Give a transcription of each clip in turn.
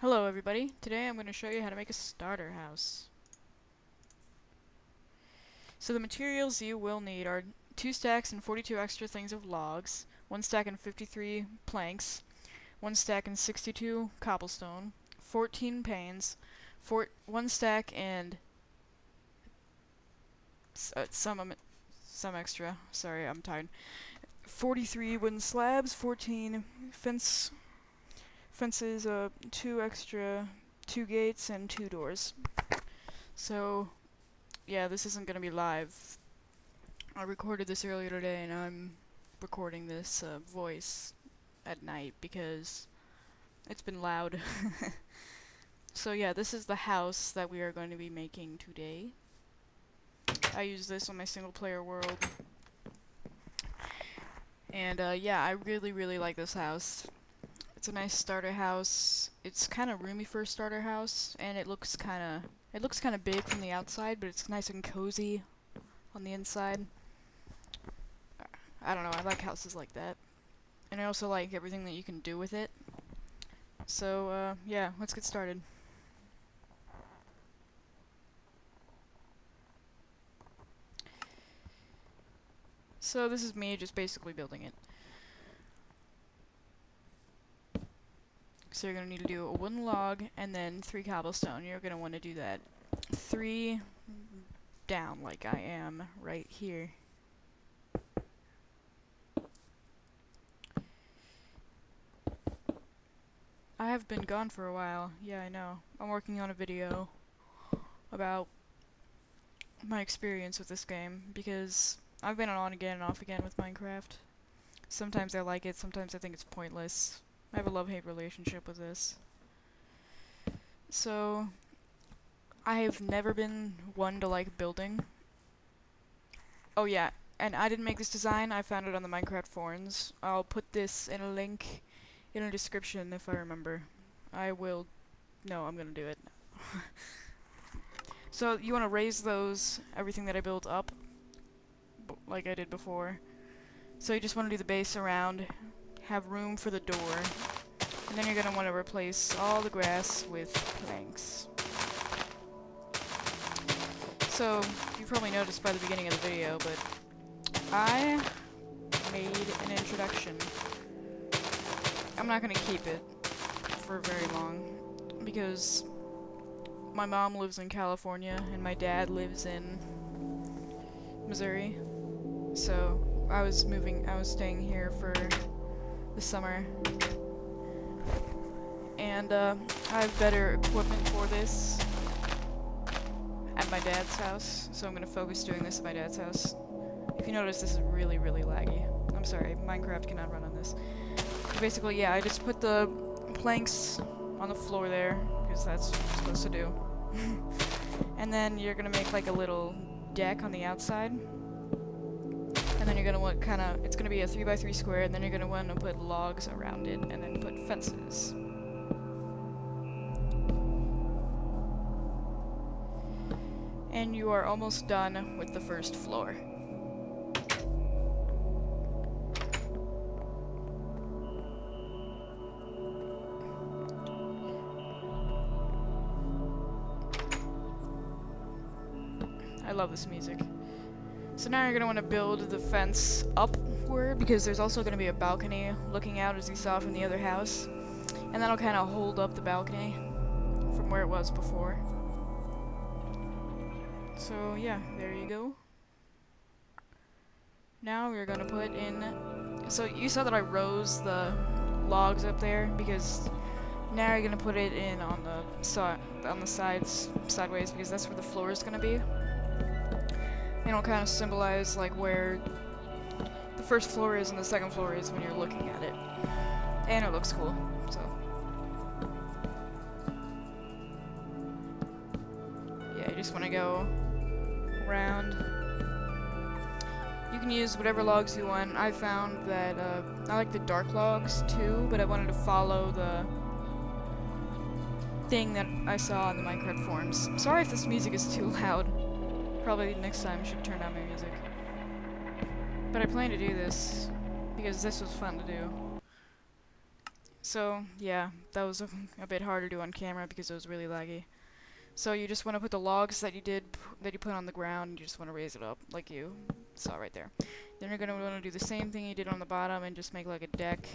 Hello everybody, today I'm going to show you how to make a starter house. So the materials you will need are 2 stacks and 42 extra things of logs, 1 stack and 53 planks, 1 stack and 62 cobblestone, 14 panes, 1 stack and some extra, sorry I'm tired, 43 wooden slabs, 14 fences, 2 extra, 2 gates, and 2 doors. So, yeah, this isn't gonna be live. I recorded this earlier today, and I'm recording this voice at night because it's been loud. So yeah, this is the house that we are going to be making today. I use this on my single player world. And yeah, I really like this house. It's a nice starter house. It's kind of roomy for a starter house, and it looks kind of big from the outside, but it's nice and cozy on the inside. I don't know, I like houses like that. And I also like everything that you can do with it. So, yeah, let's get started. So this is me just basically building it. So you're going to need to do a wooden log and then 3 cobblestone. You're going to want to do that 3 down like I am right here. I have been gone for a while. Yeah, I know. I'm working on a video about my experience with this game because I've been on again and off again with Minecraft. Sometimes I like it, sometimes I think it's pointless. I have a love-hate relationship with this. So, I have never been one to like building. Oh yeah, and I didn't make this design, I found it on the Minecraft forums. I'll put this in a link in a description if I remember. I will... No, I'm gonna do it. So, you want to raise everything that I built up, like I did before. So you just want to do the base around, have room for the door, and then you're going to want to replace all the grass with planks. So, you probably noticed by the beginning of the video, but I made an introduction. I'm not going to keep it for very long, because my mom lives in California, and my dad lives in Missouri. So, I was staying here for the summer. And, I have better equipment for this at my dad's house, so I'm gonna focus doing this at my dad's house. If you notice, this is really laggy. I'm sorry, Minecraft cannot run on this. But basically, yeah, I just put the planks on the floor there, because that's what I'm supposed to do. And then you're gonna make like a little deck on the outside. And then you're gonna want it's gonna be a 3x3 square, and then you're gonna want to put logs around it, and then put fences. And you are almost done with the first floor. I love this music. So now you're going to want to build the fence upward, because there's also going to be a balcony looking out, as you saw from the other house. And that'll kind of hold up the balcony from where it was before. So yeah, there you go. Now we're going to put in... So you saw that I rose the logs up there, because now you're going to put it in on the sides, sideways, because that's where the floor is going to be. And it'll kind of symbolize like where the first floor is and the second floor is when you're looking at it. And it looks cool, so. Yeah, you just want to go around. You can use whatever logs you want. I found that, I like the dark logs too, but I wanted to follow the thing that I saw on the Minecraft forums. Sorry if this music is too loud. Probably next time I should turn down my music. But I plan to do this because this was fun to do. So, yeah, that was a bit hard to do on camera because it was really laggy. So you just want to put the logs that you put on the ground, and you just want to raise it up, like you saw right there. Then you're going to want to do the same thing you did on the bottom and just make like a deck.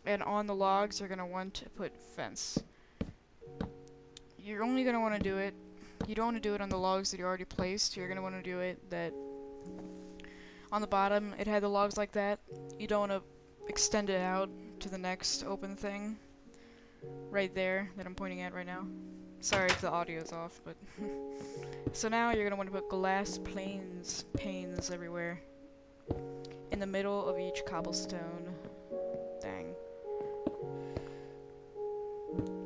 And on the logs, you're going to want to put fence. You're only going to want to do it, you don't want to do it on the logs that you already placed. You're going to want to do it that on the bottom, it had the logs like that. You don't want to extend it out to the next open thing right there that I'm pointing at right now. Sorry if the audio's off, but so now you're gonna want to put glass panes everywhere in the middle of each cobblestone. Dang.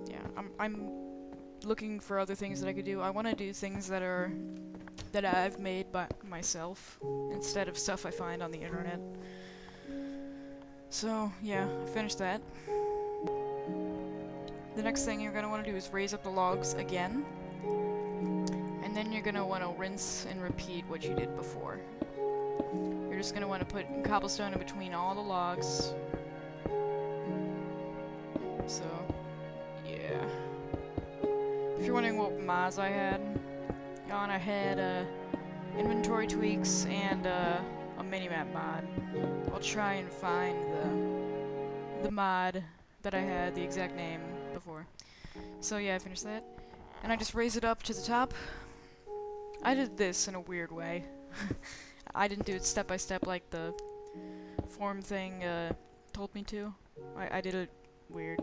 Yeah, I'm looking for other things that I could do. I want to do things that I've made by myself instead of stuff I find on the internet. So yeah, I finished that. The next thing you're going to want to do is raise up the logs again, and then you're going to want to rinse and repeat what you did before. You're just going to want to put cobblestone in between all the logs. So, yeah. If you're wondering what mods I had inventory tweaks and a minimap mod. I'll try and find the mod that I had, the exact name, before. So yeah, I finished that. And I just raised it up to the top. I did this in a weird way. I didn't do it step by step like the form thing told me to. I did it weird,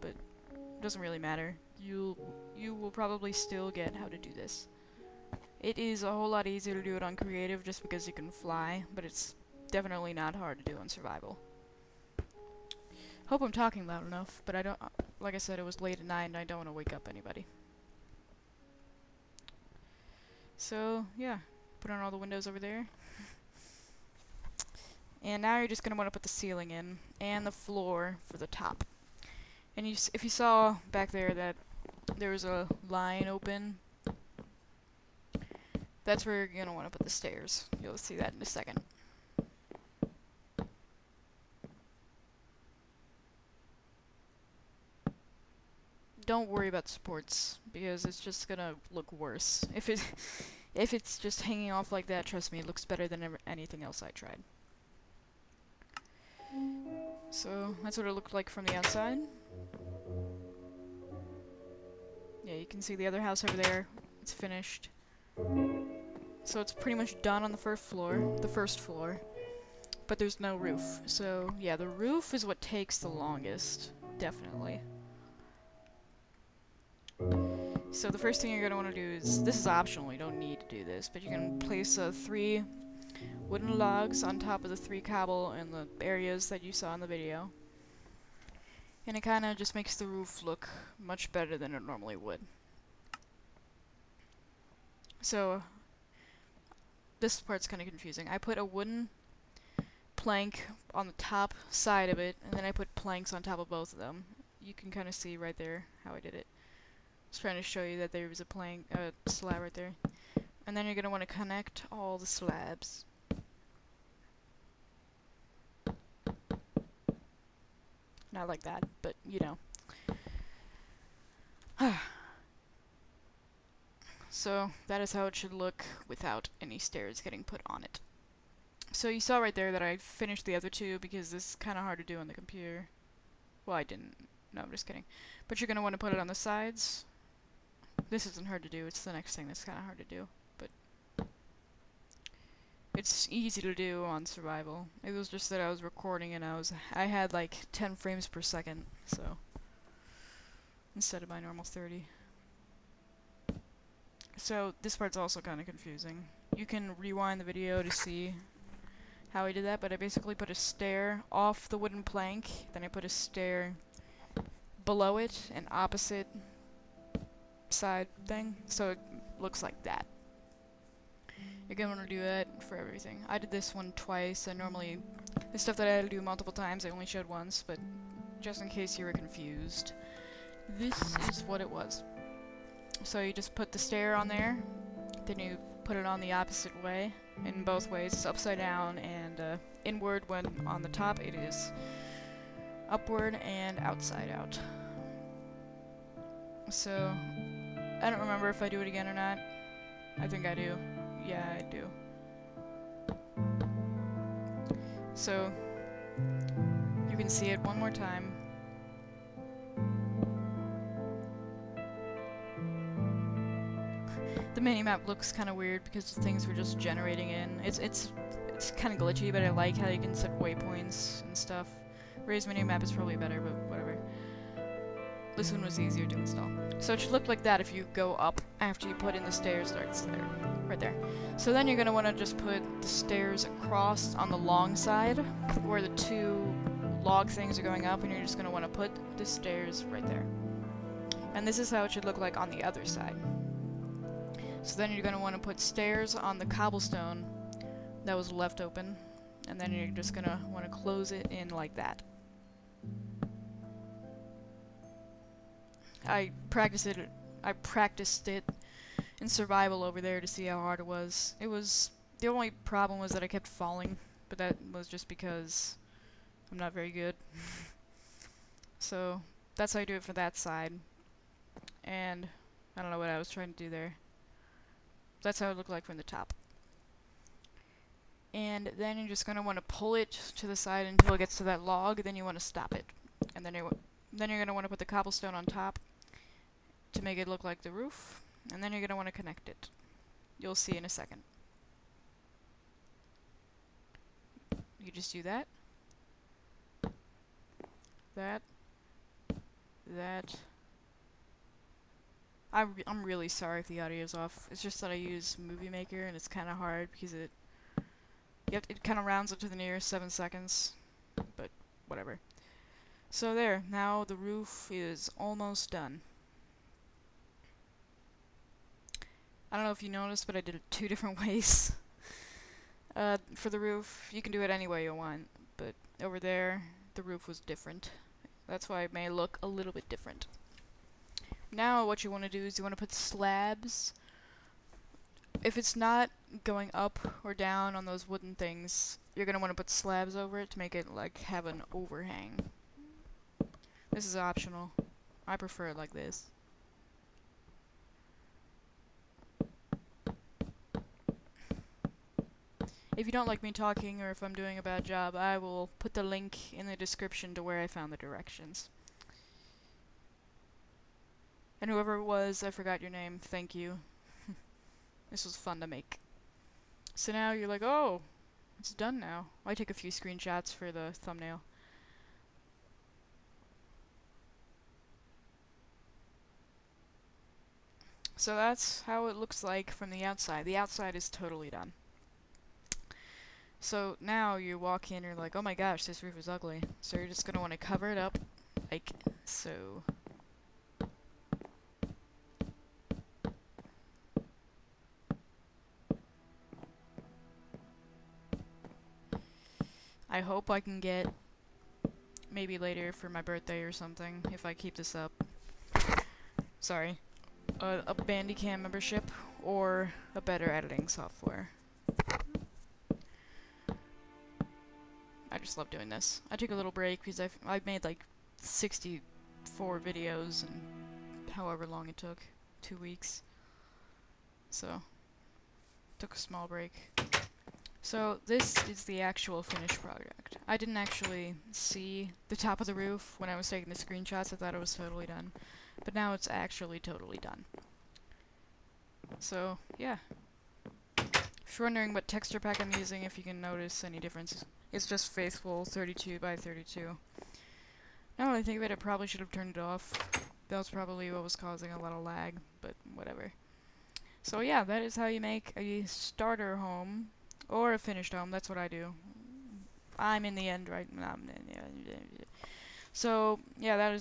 but it doesn't really matter. You will probably still get how to do this. It is a whole lot easier to do it on creative just because you can fly, but it's definitely not hard to do on survival. Hope I'm talking loud enough, but I don't, like I said, it was late at night and I don't want to wake up anybody. So, yeah, put on all the windows over there. And now you're just going to want to put the ceiling in, and the floor for the top. And if you saw back there that there was a line open, that's where you're going to want to put the stairs. You'll see that in a second. Don't worry about supports, because it's just gonna look worse. If it's just hanging off like that, trust me, it looks better than anything else I tried. So, that's what it looked like from the outside. Yeah, you can see the other house over there. It's finished. So it's pretty much done on the first floor. But there's no roof. So, yeah, the roof is what takes the longest. Definitely. So the first thing you're going to want to do is, this is optional, you don't need to do this, but you can place 3 wooden logs on top of the 3 cobble in the areas that you saw in the video. And it kind of just makes the roof look much better than it normally would. So, this part's kind of confusing. I put a wooden plank on the top side of it, and then I put planks on top of both of them. You can kind of see right there how I did it. I was trying to show you that there was a slab right there. And then you're going to want to connect all the slabs. Not like that, but you know. So, that is how it should look without any stairs getting put on it. So you saw right there that I finished the other 2 because this is kind of hard to do on the computer. Well, I didn't. No, I'm just kidding. But you're going to want to put it on the sides. This isn't hard to do, it's the next thing that's kind of hard to do, but it's easy to do on survival. It was just that I was recording and I had like 10 frames per second, so instead of my normal 30. So this part's also kind of confusing. You can rewind the video to see how I did that, but I basically put a stair off the wooden plank, then I put a stair below it and opposite side thing, so it looks like that. You're gonna want to do that for everything. I did this one twice, and normally the stuff that I had to do multiple times I only showed once, but just in case you were confused, this is what it was. So you just put the stair on there, then you put it on the opposite way, in both ways. It's upside down and inward when on the top it is upward and outside out. So, I don't remember if I do it again or not. I think I do. Yeah, I do. So, you can see it one more time. The minimap looks kind of weird because the things were just generating in. It's kind of glitchy, but I like how you can set waypoints and stuff. Ray's minimap is probably better, but whatever. This one was easier to install. So it should look like that if you go up after you put in the stairs that's there. Right there. So then you're going to want to just put the stairs across on the long side where the two log things are going up, and you're just going to want to put the stairs right there. And this is how it should look like on the other side. So then you're going to want to put stairs on the cobblestone that was left open, and then you're just going to want to close it in like that. I practiced it in survival over there to see how hard it was. The only problem was that I kept falling, but that was just because I'm not very good. So that's how you do it for that side. And I don't know what I was trying to do there. That's how it looked like from the top. And then you're just going to want to pull it to the side until it gets to that log, then you want to stop it. And then you're going to want to put the cobblestone on top to make it look like the roof, and then you're going to want to connect it. You'll see in a second. You just do that. That. I'm really sorry if the audio's off. It's just that I use Movie Maker and it's kind of hard because it kind of rounds up to the nearest 7 seconds, but whatever. So there, now the roof is almost done. I don't know if you noticed, but I did it 2 different ways. For the roof, you can do it any way you want, but over there, the roof was different. That's why it may look a little bit different. Now what you want to do is you want to put slabs. If it's not going up or down on those wooden things, you're going to want to put slabs over it to make it like have an overhang. This is optional. I prefer it like this. If you don't like me talking or if I'm doing a bad job, I will put the link in the description to where I found the directions. And whoever it was, I forgot your name, thank you. This was fun to make. So now you're like, oh, it's done now. I take a few screenshots for the thumbnail. So that's how it looks like from the outside. The outside is totally done. So now you walk in and you're like, oh my gosh, this roof is ugly. So you're just going to want to cover it up like so. I hope I can get, maybe later for my birthday or something, if I keep this up. Sorry. A Bandicam membership or a better editing software. I just love doing this. I took a little break because I've made like 64 videos and however long it took, 2 weeks. So, took a small break. So this is the actual finished project. I didn't actually see the top of the roof when I was taking the screenshots. I thought it was totally done. But now it's actually totally done. So, yeah. If you're wondering what texture pack I'm using, if you can notice any difference, it's just Faithful 32 by 32. Now that I think of it, I probably should have turned it off. That was probably what was causing a lot of lag, but whatever. So yeah, that is how you make a starter home, or a finished home. That's what I do. I'm in the end right now. So, yeah, that is